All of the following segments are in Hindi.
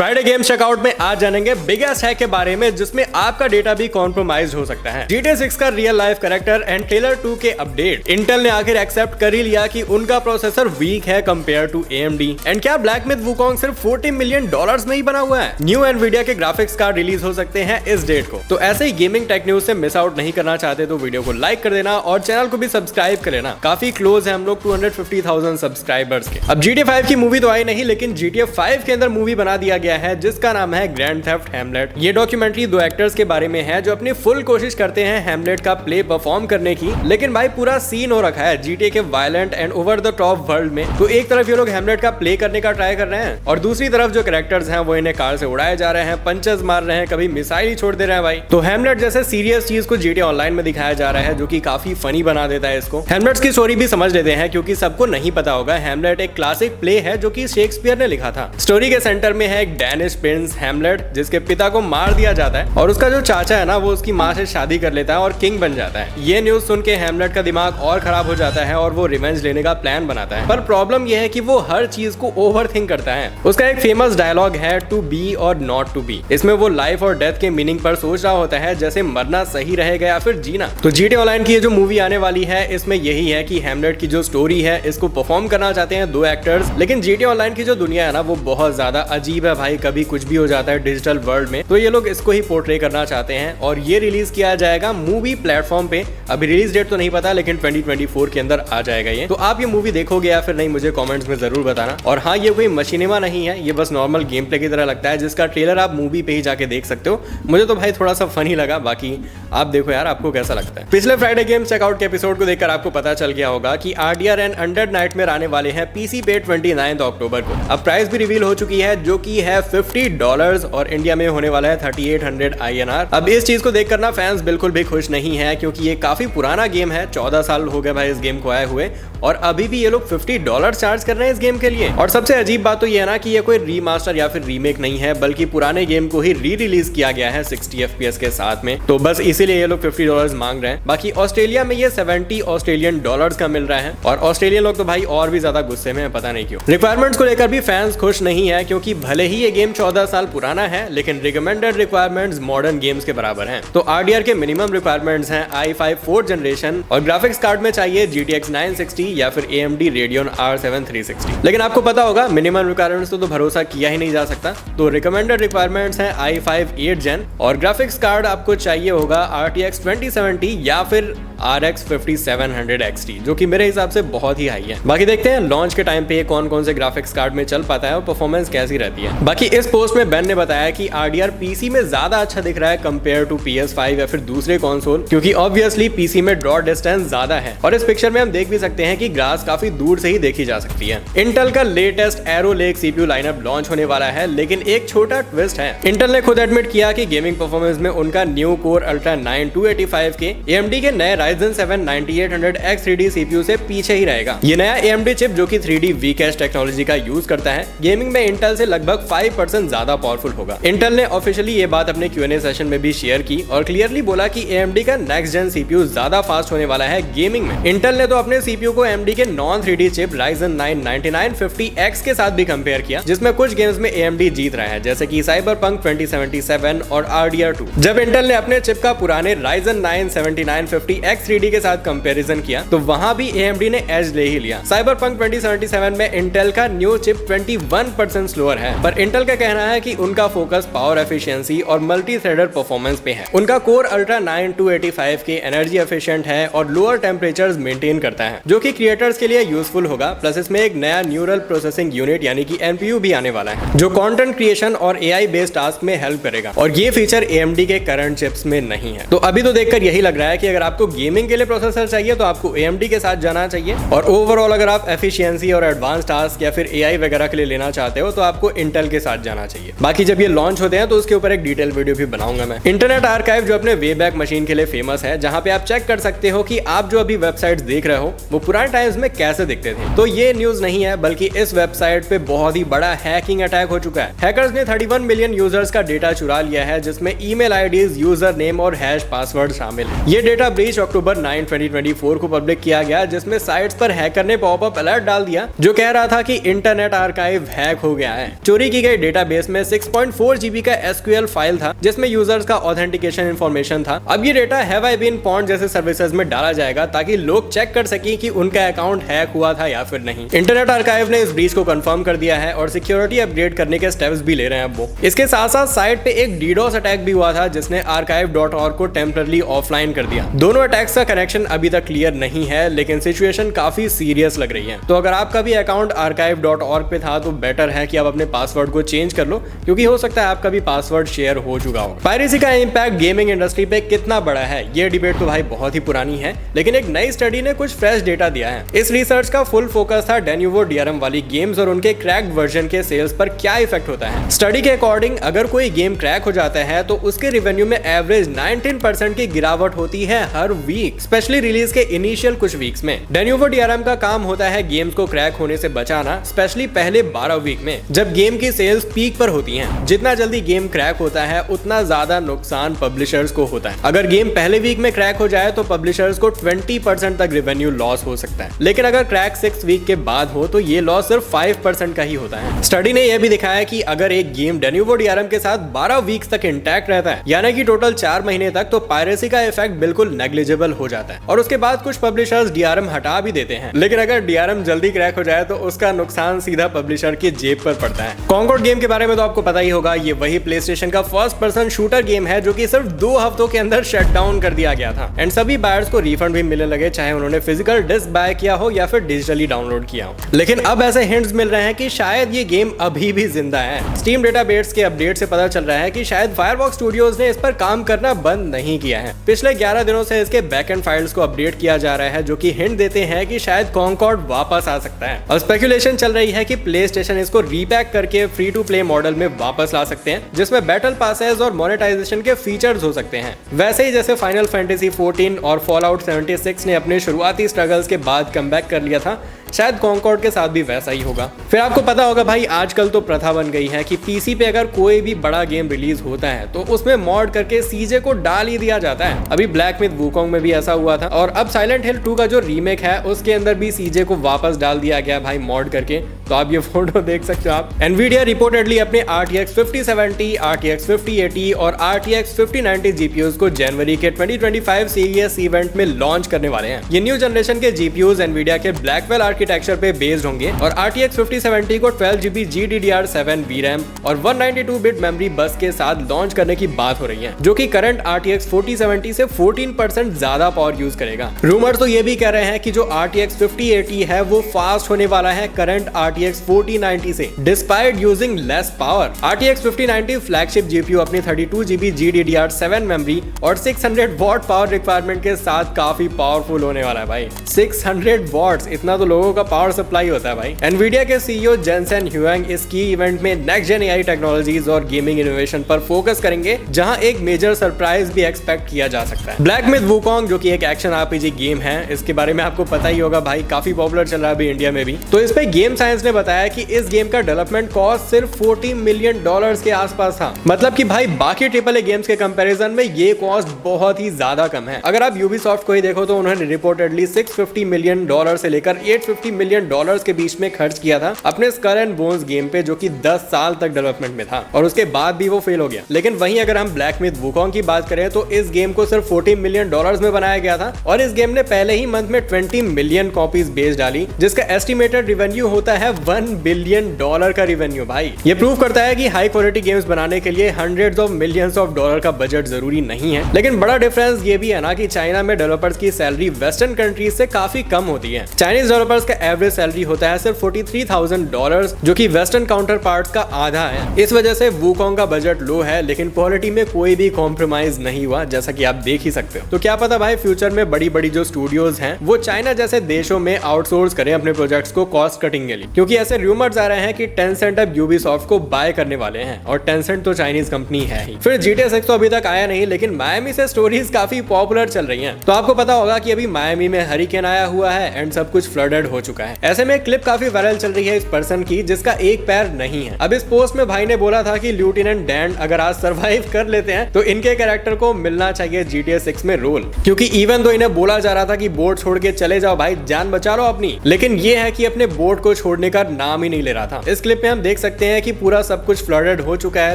फ्राइडे गेम्स चेकआउट में आज जानेंगे बिगेस्ट हैक के बारे में जिसमें आपका डेटा भी कॉम्प्रोमाइज हो सकता है। GTA 6 का real life character and trailer 2 के अपडेट। इंटेल ने आखिर एक्सेप्ट कर ही लिया कि उनका प्रोसेसर वीक है कंपेयर टू AMD। एंड क्या ब्लैक मिथ वुकोंग सिर्फ $40 मिलियन में ही बना हुआ है। न्यू एनवीडिया के ग्राफिक्स कार्ड रिलीज हो सकते हैं इस डेट को। तो ऐसे ही गेमिंग टेक न्यूज से मिस आउट नहीं करना चाहते तो वीडियो को लाइक कर देना और चैनल को भी सब्सक्राइब कर लेना। काफी क्लोज है हम लोग 250,000 सब्सक्राइबर्स के। अब GTA 5 की मूवी तो आई नहीं, लेकिन GTA 5 के अंदर मूवी बना दिया गया है जिसका नाम है ग्रैंड थेफ्ट हैमलेट। ये डॉक्यूमेंट्री दो एक्टर्स के बारे में है जो अपनी फुल कोशिश करते हैं हैमलेट का प्ले परफॉर्म करने की, लेकिन भाई पूरा सीन हो रखा है GTA के violent and over the top world में। तो एक तरफ ये लोग हैमलेट का प्ले करने का ट्राई कर रहे हैं और दूसरी तरफ जो कैरेक्टर्स हैं वो इन्हें कार से उड़ाए जा रहे हैं, पंचेस मार रहे हैं, कभी मिसाइल ही छोड़ दे रहे हैं भाई। तो हैमलेट जैसे सीरियस चीज को GTA ऑनलाइन में दिखाया जा रहा है जो कि काफी फनी बना देता है इसको। हैमलेट्स की स्टोरी भी समझ लेते हैं क्योंकि सबको नहीं पता होगा हैमलेट एक क्लासिक प्ले है जो कि शेक्सपियर ने लिखा था। स्टोरी के सेंटर में है एक डैनिश प्रिंस हैमलेट जिसके पिता को मार दिया जाता है और उसका जो चाचा है ना वो उसकी माँ से शादी कर लेता है और किंग बन जाता है। ये न्यूज सुन के हैमलेट का दिमाग और खराब हो जाता है और वो रिवेंज लेने का प्लान बनाता है। पर प्रॉब्लम ये है कि वो हर चीज को ओवरथिंक करता है। उसका एक फेमस डायलॉग है टू बी और नॉट टू बी। इसमें वो लाइफ और डेथ के मीनिंग पर सोच रहा होता है जैसे मरना सही रहेगा या फिर जीना। तो GTA ऑनलाइन की ये जो मूवी आने वाली है इसमें यही है कि हैमलेट की जो स्टोरी है इसको परफॉर्म करना चाहते हैं दो एक्टर्स, लेकिन GTA ऑनलाइन की जो दुनिया है ना वो बहुत ज्यादा अजीब है भाई। कभी कुछ भी हो जाता है डिजिटल वर्ल्ड में, तो ये लोग इसको ही पोर्ट्रे करना चाहते हैं और ये रिलीज किया जाएगा मूवी प्लेटफॉर्म पे। अभी रिलीज डेट तो नहीं पता लेकिन 2024 के अंदर आ जाएगा ये। तो आप ये मूवी देखोगे या फिर नहीं मुझे कमेंट्स में जरूर बताना। और हाँ, ये कोई मशीनेमा नहीं है, ये बस नॉर्मल गेम प्ले की तरह लगता है जिसका ट्रेलर आप मूवी पे ही जाके देख सकते हो। मुझे तो भाई थोड़ा सा फनी लगा, बाकी आप देखो यार आपको कैसा लगता है। पिछले फ्राइडे गेम चेकआउट के एपिसोड को देखकर आपको पता चल गया होगा कि RDR एंड अनडेड नाइटमेयर आने वाले हैं PC पे 29 अक्टूबर को। अब प्राइस भी रिवील हो चुकी है जो कि है $50 और इंडिया में होने वाला है 3800 INR। अब इस चीज को देखकर ना फैंस बिल्कुल भी खुश नहीं है क्योंकि ये काफी पुराना गेम है। 14 साल हो गए भाई इस गेम को आए हुए और अभी भी ये लोग $50 चार्ज कर रहे हैं इस गेम के लिए। और सबसे अजीब बात तो ये है ना कि ये कोई रीमास्टर या फिर रीमेक नहीं है बल्कि पुराने गेम को ही री रिलीज किया गया है 60 FPS के साथ में। तो बस इसीलिए ये लोग $50 मांग रहे हैं। बाकी ऑस्ट्रेलिया में ये $70 का मिल रहा है और ऑस्ट्रेलियन लोग तो भाई और भी ज्यादा गुस्से में है, पता नहीं क्यों। रिक्वायरमेंट्स को लेकर भी फैंस खुश नहीं है क्योंकि भले ही ये गेम 14 साल पुराना है लेकिन रिकमेंडेड रिक्वायरमेंट्स मॉडर्न गेम्स के बराबर हैं। तो RDR के मिनिमम रिक्वायरमेंट्स हैं i5 4th जनरेशन और ग्राफिक्स कार्ड में चाहिए GTX 960 या फिर AMD Radeon R7 360। लेकिन आपको पता होगा मिनिमम रिक्वायरमेंट्स तो भरोसा किया ही नहीं जा सकता। तो रिकमेंडेड रिक्वायरमेंट्स हैं i5 8th gen और ग्राफिक्स कार्ड आपको चाहिए होगा RTX 2070 या फिर RX 5700 XT जो कि मेरे हिसाब से बहुत ही हाई है। बाकी देखते हैं लॉन्च के टाइम पे ये कौन कौन से ग्राफिक्स कार्ड में चल पाता है और परफॉर्मेंस कैसी रहती है। बाकी इस पोस्ट में बेन ने बताया कि RDR PC में ज्यादा अच्छा दिख रहा है कंपेयर टू PS5 या फिर दूसरे कंसोल, क्योंकि ऑब्वियसली PC में ड्रॉ डिस्टेंस ज्यादा है और इस पिक्चर में हम देख भी सकते हैं कि ग्रास काफी दूर से ही देखी जा सकती है। इंटेल का latest arrow lake CPU lineup launch होने वाला है, लेकिन एक छोटा ट्विस्ट है। इंटेल ने खुद एडमिट किया कि गेमिंग परफॉर्मेंस में उनका न्यू कोर अल्ट्रा 9 285 के AMD के नए Ryzen 7 9800X 3D CPU से पीछे ही रहेगा। ये नया AMD चिप जो कि 3D V-Cache टेक्नोलॉजी का यूज करता है गेमिंग में इंटेल से लगभग 5% ज्यादा पावरफुल होगा। इंटेल ने ऑफिशियली ये बात अपने Q&A सेशन में भी शेयर की और क्लियरली बोला कि AMD का नेक्स्ट जेन CPU ज्यादा फास्ट होने वाला है गेमिंग में। इंटेल ने तो अपने CPU को AMD के non 3D chip Ryzen 9 9950X के साथ भी कंपेयर किया जिसमें कुछ गेम्स में AMD जीत रहा है जैसे कि Cyberpunk 2077 और RDR 2। जब इंटेल ने अपने चिप का पुराने Ryzen 9 7950X 3D के साथ कंपैरिजन किया तो वहां भी AMD ने एज ले ही लिया। Cyberpunk 2077 में इंटेल का न्यू चिप 21% स्लोअर है, पर इंटेल का कहना है कि उनका फोकस पावर एफिशिएंसी और मल्टी थ्रेडेड परफॉर्मेंस पे है। उनका कोर अल्ट्रा 9 285 के एनर्जी एफिशिएंट है और लोअर टेम्परेचर्स मेंटेन करता है जो कि क्रिएटर्स के लिए यूजफुल होगा। प्लस इसमें एक नया न्यूरल प्रोसेसिंग यूनिट यानी कि NPU भी आने वाला है जो कंटेंट क्रिएशन और AI बेस्ड टास्क में हेल्प करेगा और ये फीचर AMD के करंट चिप्स में नहीं है। तो अभी तो देखकर यही लग रहा है कि अगर आपको गेमिंग के लिए प्रोसेसर चाहिए तो आपको AMD के साथ जाना चाहिए और ओवरऑल अगर आप एफिशिएंसी और एडवांस टास्क या फिर AI वगैरह के लिए लेना चाहते हो तो आपको इंटेल के साथ जाना चाहिए। बाकी जब ये लॉन्च होते हैं तो उसके ऊपर एक डिटेल वीडियो भी बनाऊंगा मैं। इंटरनेट आर्काइव जो अपने वेबैक मशीन के लिए फेमस है जहां पे आप चेक कर सकते हो कि आप जो अभी वेबसाइट्स देख रहे हो वो पुराने टाइम्स में कैसे दिखते थे। तो ये न्यूज नहीं है बल्कि इस वेबसाइट पे बहुत ही बड़ा हैकिंग अटैक हो चुका है। हैकर्स ने 31 मिलियन यूजर्स का डेटा चुरा लिया है जिसमें ईमेल IDs, यूजर नेम और हैश पासवर्ड शामिल है। ये डेटा ब्रीच अक्टूबर 9 2024 को पब्लिक किया गया जिसमें साइट्स पर हैकर ने पॉपअप अलर्ट डाल दिया जो कह रहा था कि इंटरनेट आर्काइव हैक हो गया है। चोरी की गई API डेटाबेस में 6.4 GB का SQL फाइल था जिसमें यूजर्स का ऑथेंटिकेशन इंफॉर्मेशन था। अब ये data have I been pwned जैसे सर्विसेज में डाला जाएगा ताकि लोग चेक कर सकें कि उनका अकाउंट हैक हुआ था या फिर नहीं। इंटरनेट आर्काइव ने इस ब्रीच को कंफर्म कर दिया है और सिक्योरिटी अपग्रेड करने के स्टेप्स भी ले रहे हैं अब वो। इसके साथ साथ साइट पे एक DDoS अटैक भी हुआ था जिसने archive.org को टेम्पररी ऑफलाइन कर दिया। दोनों अटैक्स का कनेक्शन अभी तक क्लियर नहीं है लेकिन सिचुएशन काफी सीरियस लग रही है। तो अगर आपका भी अकाउंट archive.org पे था तो बेटर है कि आप अपने पासवर्ड को चेंज कर लो क्योंकि हो सकता है आपका भी पासवर्ड शेयर हो चुका हो। पायरेसी का इंपैक्ट गेमिंग इंडस्ट्री पे कितना बड़ा है ये डिबेट तो भाई बहुत ही पुरानी है, लेकिन एक नई स्टडी ने कुछ फ्रेश डेटा दिया है। इस रिसर्च का फुल फोकस था Denuvo DRM वाली गेम्स और उनके क्रैक्ड वर्जन के सेल्स पर क्या इफेक्ट होता है। स्टडी के अकॉर्डिंग अगर कोई गेम क्रैक हो जाता है तो उसके रेवेन्यू में एवरेज 19% की गिरावट होती है हर वीक, स्पेशली रिलीज के इनिशियल कुछ वीक्स में। Denuvo DRM का काम होता है गेम्स को क्रैक होने से बचाना, स्पेशली पहले 12 वीक में जब गेम की सेल्स पीक पर होती हैं। जितना जल्दी गेम क्रैक होता है उतना ज्यादा नुकसान पब्लिशर्स को होता है। अगर गेम पहले वीक में क्रैक हो जाए तो पब्लिशर्स को 20% तक रेवेन्यू लॉस हो सकता है, लेकिन अगर क्रैक 6 वीक के बाद हो तो ये लॉस सिर्फ 5% का ही होता है। स्टडी ने यह भी दिखाया कि अगर एक गेम Denuvo DRM के साथ 12 वीक्स तक इंटैक्ट रहता है यानी कि टोटल 4 महीने तक, तो पायरेसी का इफेक्ट बिल्कुल नेग्लिजिबल हो जाता है और उसके बाद कुछ पब्लिशर्स DRM हटा भी देते हैं। लेकिन अगर DRM जल्दी क्रैक हो जाए तो उसका नुकसान सीधा पब्लिशर की जेब पर पड़ता है। कॉन्कॉर्ड गेम के बारे में तो आपको पता ही होगा, ये वही प्लेस्टेशन का फर्स्ट पर्सन शूटर गेम है जो कि सिर्फ 2 हफ्तों के अंदर शट डाउन कर दिया गया था एंड सभी बायर्स को रिफंड भी मिलने लगे, चाहे उन्होंने फिजिकल डिस्क बाय किया हो या फिर डिजिटली डाउनलोड किया हो। लेकिन अब ऐसे हिंट्स मिल रहे हैं कि शायद ये गेम अभी भी जिंदा है। स्टीम डेटाबेस के अपडेट से पता चल रहा है कि शायद फायरवॉक्स स्टूडियोज ने इस पर काम करना बंद नहीं किया है। पिछले 11 दिनों से इसके बैकएंड फाइल्स को अपडेट किया जा रहा है जो कि हिंट देते हैं कि शायद कॉन्कॉर्ड वापस आ सकता है और स्पेकुलेशन चल रही है कि प्लेस्टेशन इसको रीपैक करके फ्री टू प्ले मॉडल में वापस ला सकते हैं जिसमें बैटल पासेस और मोनेटाइजेशन के फीचर्स हो सकते हैं, वैसे ही जैसे फाइनल फैंटेसी 14 और फॉलआउट 76 ने अपने शुरुआती स्ट्रगल्स के बाद कमबैक कर लिया था। शायद कॉन्कॉर्ड के साथ भी वैसा ही होगा। फिर आपको पता होगा भाई, आजकल तो प्रथा बन गई है कि पीसी पे अगर कोई भी बड़ा गेम रिलीज होता है तो उसमें मॉड करके सीजे को डाल ही दिया जाता है। अभी ब्लैक मिथ वुकोंग में भी ऐसा हुआ था और अब साइलेंट हिल 2 का जो रीमेक है उसके अंदर भी सीजे को वापस डाल दिया गया भाई मॉड करके। तो आप ये फोटो देख सकते हो आप। एनवीडिया रिपोर्टेडली अपने RTX 5070, RTX 5080 और RTX 5090 जीपीयूज को जनवरी के 2025 CES इवेंट में लॉन्च करने वाले हैं। ये न्यू जनरेशन के जीपीयूज एनवीडिया के ब्लैकवेल आर्किटेक्चर पे बेस्ड होंगे और RTX 5070 को 12GB GDDR7 VRAM और 192 बिट मेमोरी बस के साथ लॉन्च करने की बात हो रही है, जो कि करंट RTX 4070 से 14% ज्यादा पावर यूज करेगा। रूमर्स तो ये भी कह रहे हैं कि जो RTX 5080 है वो फास्ट होने वाला है करंट RTX 4090 से, despite using less power. RTX 5090 flagship GPU अपनी 32GB GDDR7 मेमोरी और 600 वॉट पावर रिक्वायरमेंट के साथ काफी पावरफुल होने वाला है भाई। 600 वॉट्स, इतना तो लोगों का पावर सप्लाई होता है भाई। एनवीडिया के CEO जेनसेन ह्यूएंग इस की इवेंट में नेक्स्ट जेन AI टेक्नोलॉजीज और गेमिंग इनोवेशन पर फोकस करेंगे, जहां एक मेजर सरप्राइज भी एक्सपेक्ट किया जा सकता है। ब्लैक मिथ वुकोंग जो कि एक एक्शन RPG गेम है, इसके बारे में आपको पता ही होगा भाई, काफी पॉपुलर चल रहा है अभी इंडिया में भी। तो इस पे गेम साइंस ने बताया कि इस गेम का डेवलपमेंट कॉस्ट सिर्फ $40 मिलियन के आसपास था। मतलब कि भाई बाकी AAA गेम्स के कंपैरिजन में ये कॉस्ट बहुत ही ज्यादा कम है। अगर आप यूबीसॉफ्ट को ही देखो तो उन्होंने रिपोर्टेडली $650 मिलियन से लेकर $850 मिलियन के बीच में खर्च किया था अपने स्कल एंड बोन्स गेम पे, जो कि 10 साल तक डेवलपमेंट में था और उसके बाद भी वो फेल हो गया। लेकिन वहीं अगर हम ब्लैक मिथ वुकोंग की बात करें तो इस गेम को सिर्फ $40 मिलियन में बनाया गया था और इस गेम ने पहले ही मंथ में 20 मिलियन कॉपीज बेच डाली, जिसका एस्टिमेटेड रिवेन्यू होता है $1 बिलियन का रिवेन्यू भाई। ये प्रूव करता है कि हाई क्वालिटी गेम्स बनाने के लिए hundreds of millions of dollar का बजट जरूरी नहीं है। लेकिन बड़ा डिफरेंस ये भी है ना कि चाइना में डेवलपर्स की सैलरी वेस्टर्न कंट्रीज से काफी कम होती है। चाइनीज डेवलपर्स का एवरेज सैलरी होता है सिर्फ $43,000, जो कि वेस्टर्न काउंटर पार्ट्स का आधा है। इस वजह से वुकोंग का बजट लो है, लेकिन क्वालिटी में कोई भी कॉम्प्रोमाइज नहीं हुआ, जैसा कि आप देख ही सकते हो। तो क्या पता भाई फ्यूचर में बड़ी बड़ी जो स्टूडियोज हैं वो चाइना जैसे देशों में आउटसोर्स करें अपने प्रोजेक्ट्स को कॉस्ट कटिंग के लिए, क्योंकि ऐसे रूमर्स आ रहे हैं कि टेंसेंट अब यूबीसॉफ्ट को बाय करने वाले हैं और टेंसेंट तो चाइनीज कंपनी है ही। फिर GTA 6 तो अभी तक आया नहीं, लेकिन मायामी से स्टोरीज काफी पॉपुलर चल रही हैं। तो आपको पता होगा कि अभी मायामी में हरिकेन आया हुआ है एंड सब कुछ फ्लडेड हो हो चुका है। ऐसे में क्लिप काफी वायरल चल रही है इस पर्सन की जिसका एक पैर नहीं है। अब इस पोस्ट में भाई ने बोला था कि लेफ्टिनेंट डैन अगर आज सरवाइव कर लेते हैं तो इनके कैरेक्टर को मिलना चाहिए GTA 6 में रोल, क्योंकि इवन तो इन्हें बोला जा रहा था कि बोट छोड़ के चले जाओ भाई, जान बचा लो अपनी, लेकिन ये है कि अपने बोट को छोड़ने का नाम ही नहीं ले रहा था। इस क्लिप में हम देख सकते हैं कि पूरा सब कुछ फ्लडेड हो चुका है,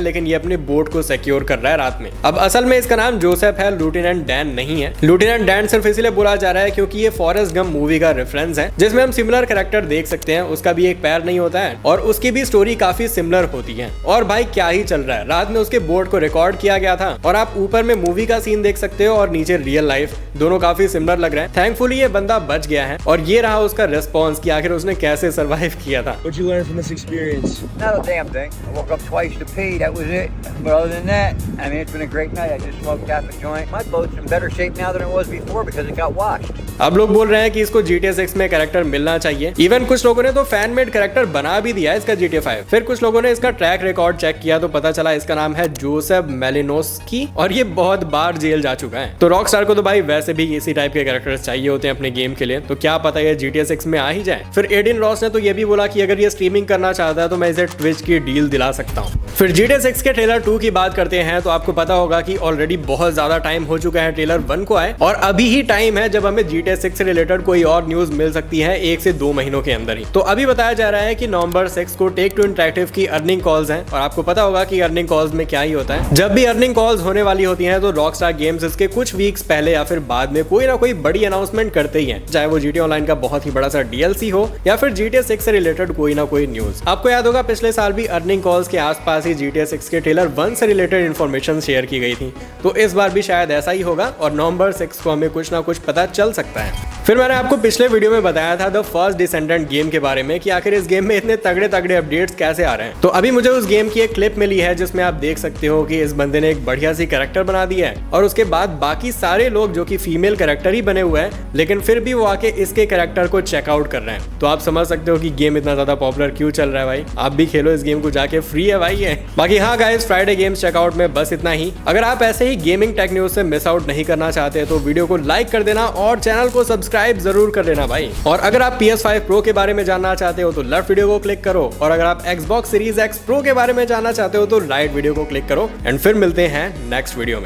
लेकिन ये अपने बोट को सिक्योर कर रहा है रात में। अब असल में इसका नाम जोसेफ है, लेफ्टिनेंट डैन नहीं है। लेफ्टिनेंट डैन सिर्फ इसलिए बोला जा रहा है क्योंकि ये फॉरेस्ट गम मूवी का रेफरेंस है जिसमें हम सिमिलर कैरेक्टर देख सकते हैं। उसका भी एक पैर नहीं होता है और उसकी भी स्टोरी काफी सिमिलर होती है। और भाई क्या ही चल रहा है, रात में उसके बोट को रिकॉर्ड किया गया था और आप ऊपर में मूवी का सीन देख सकते हो और नीचे रियल लाइफ, दोनों काफी सिमिलर लग रहे हैं। थैंकफुली ये बंदा बच गया है और ये रहा उसका रिस्पॉन्स कि आखिर उसने कैसे सरवाइव किया था। What'd you learn from this experience? Not a damn thing. I woke up twice to pee, that was it. But other than that, I mean, it's been a great night. I just smoked half a joint. My boat's in better shape now than it was before because it got washed. अब लोग बोल रहे हैं कि इसको GTA 6 में कैरेक्टर मिलना चाहिए। इवन कुछ लोगों ने तो फैन मेड कैरेक्टर बना भी दिया है इसका GTA 5। फिर कुछ लोगों ने इसका ट्रैक रिकॉर्ड चेक किया तो पता चला इसका नाम है जोसेफ मेलिनोस्की और ये बहुत बार जेल जा चुका है। तो रॉकस्टार को तो भाई वैसे भी इसी टाइप के कैरेक्टर्स चाहिए होते हैं अपने गेम के लिए, तो क्या पता ये GTA 6 में आ ही जाए। फिर एडिन रॉस ने तो ये भी बोला कि अगर ये स्ट्रीमिंग करना चाहता है तो मैं इसे ट्विच की डील दिला सकता हूँ। फिर GTA 6 के ट्रेलर 2 की बात करते हैं तो आपको पता होगा कि ऑलरेडी बहुत ज्यादा टाइम हो चुका है ट्रेलर 1 को आए और अभी ही टाइम है जब हमें GTA 6 से रिलेटेड कोई और न्यूज मिल सकती है 1 से 2 महीनों के अंदर ही। तो अभी बताया जा रहा है कि नवंबर 6 को टेक टू इंटरैक्टिव की अर्निंग कॉल्स हैं और आपको पता होगा कि अर्निंग कॉल्स में क्या ही होता है। जब भी अर्निंग कॉल्स होने वाली होती हैं तो रॉकस्टार गेम्स इसके कुछ वीक्स पहले या फिर बाद में कोई ना कोई बड़ी अनाउंसमेंट करते ही हैं, चाहे वो GTA ऑनलाइन का बहुत ही बड़ा सा DLC हो या फिर GTA 6 से रिलेटेड कोई ना कोई न्यूज। आपको याद होगा पिछले साल भी अर्निंग कॉल्स के आसपास ही GTA 6 के ट्रेलर 1 से रिलेटेड इन्फॉर्मेशन शेयर की गई थी, तो इस बार भी शायद ऐसा ही होगा और नवंबर 6 को हमें कुछ ना कुछ पता चल सकता है। फिर मैंने आपको पिछले वीडियो में बताया था द फर्स्ट डिसेंडेंट गेम के बारे में कि आखिर इस गेम में इतने तगड़े तगड़े अपडेट्स कैसे आ रहे हैं। तो अभी मुझे उस गेम की एक क्लिप मिली है जिसमें आप देख सकते हो कि इस बंदे ने एक बढ़िया सी कैरेक्टर बना दिया है और उसके बाद बाकी सारे लोग जो कि फीमेल कैरेक्टर ही बने हुए हैं लेकिन फिर भी वो आके इसके कैरेक्टर को चेकआउट कर रहे हैं। तो आप समझ सकते हो कि गेम इतना ज्यादा पॉपुलर क्यों चल रहा है भाई। आप भी खेलो इस गेम को जाके, फ्री है भाई ये। बाकी हाँ गाइस, फ्राइडे गेम्स चेकआउट में बस इतना ही। अगर आप ऐसे ही गेमिंग टेक न्यूज से मिस आउट नहीं करना चाहते तो वीडियो को लाइक कर देना और चैनल को सब्सक्राइब जरूर कर लेना भाई। और अगर आप PS5 Pro के बारे में जानना चाहते हो तो लेफ्ट वीडियो को क्लिक करो और अगर आप Xbox Series X Pro के बारे में जानना चाहते हो तो राइट वीडियो को क्लिक करो। एंड फिर मिलते हैं नेक्स्ट वीडियो में।